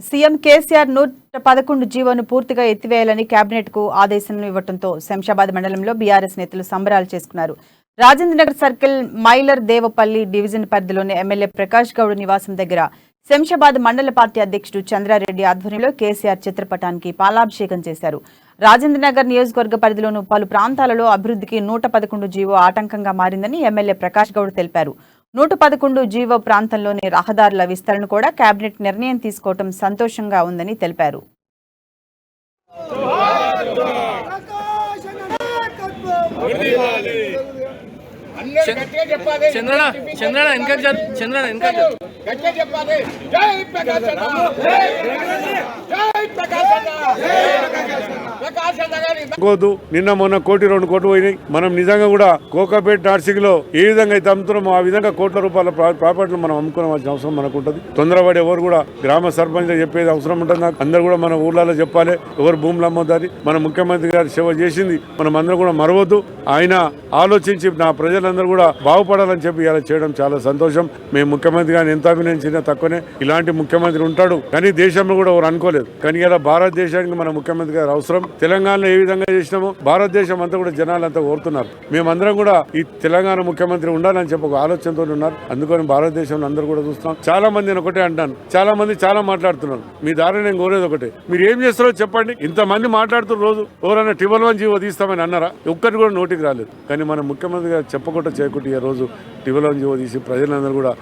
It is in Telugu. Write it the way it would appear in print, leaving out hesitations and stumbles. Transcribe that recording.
సీఎం కేసీఆర్ 111 జీవోను పూర్తిగా ఎత్తివేయాలని కేబినెట్కు ఆదేశం ఇవ్వడంతో శంషాబాద్ మండలంలో బీఆర్ఎస్ నేతలు సంబరాలు చేసుకున్నారు. రాజేంద్రనగర్ సర్కిల్ మైలర్ దేవపల్లి డివిజన్ పరిధిలోని ఎమ్మెల్యే ప్రకాష్ గౌడ్ నివాసం దగ్గర శంషాబాద్ మండల పార్టీ అధ్యక్షుడు చంద్రారెడ్డి ఆధ్వర్యంలో కేసీఆర్ చిత్రపటానికి పాలాభిషేకం చేశారు. రాజేంద్రనగర్ నియోజకవర్గ పరిధిలోని పలు ప్రాంతాలలో అభివృద్ధికి 111 జీవో ఆటంకంగా మారిందని ఎమ్మెల్యే ప్రకాష్ గౌడ్ తెలిపారు. 111 జీవో ప్రాంతంలోని రహదారుల విస్తరణ కూడా కేబినెట్ నిర్ణయం తీసుకోవడం సంతోషంగా ఉందని తెలిపారు. నిన్న మొన్న 1 కోటి 2 కోట్లు పోయినాయి. మనం నిజంగా కూడా కోకాపేట నార్సింగ్ లో ఏ విధంగా అయితే అమ్ముతున్నామో ఆ విధంగా కోట్ల రూపాయల ప్రాపర్టీలు మనం అమ్ముకోవాల్సిన అవసరం మనకు ఉంటుంది. తొందరపడి ఎవరు కూడా గ్రామ సర్పంచ్ చెప్పేది అవసరం ఉంటుంది. నాకు అందరు కూడా మన ఊర్లలో చెప్పాలి, ఎవరు భూములు అమ్మొద్దని. మన ముఖ్యమంత్రి గారు సేవ చేసింది మనం అందరూ కూడా మరవద్దు. ఆయన ఆలోచించి నా ప్రజలందరూ కూడా బాగుపడాలని చెప్పి ఇలా చేయడం చాలా సంతోషం. మేము ముఖ్యమంత్రి గారిని ఎంత అభినందించినా తక్కువనే. ఇలాంటి ముఖ్యమంత్రి ఉంటాడు కానీ దేశంలో కూడా ఎవరు అనుకోలేదు. కానీ ఇలా భారతదేశానికి మన ముఖ్యమంత్రి గారు అవసరం. తెలంగాణలో ఏ విధంగా చేసినామో భారతదేశం అంతా కూడా జనాలంతా కోరుతున్నారు. మేమందరం కూడా ఈ తెలంగాణ ముఖ్యమంత్రి ఉండాలని చెప్పి ఒక ఆలోచనతో ఉన్నారు. అందుకని భారతదేశంలో అందరూ కూడా చూస్తాం. చాలా మంది నేను ఒకటే అంటాను, చాలా మంది చాలా మాట్లాడుతున్నారు. మీ దారి నేను కోరేది ఒకటే, మీరు ఏం చేస్తారో చెప్పండి. ఇంతమంది మాట్లాడుతున్న రోజు ఎవరైనా 111 జీవో తీస్తామని అన్నారా? ఒక్కటి కూడా నోటికి రాలేదు. కానీ మన ముఖ్యమంత్రి గారు చెప్పకుండా చేయకుండా ఈ రోజు 111 జీవో తీసి ప్రజలందరూ కూడా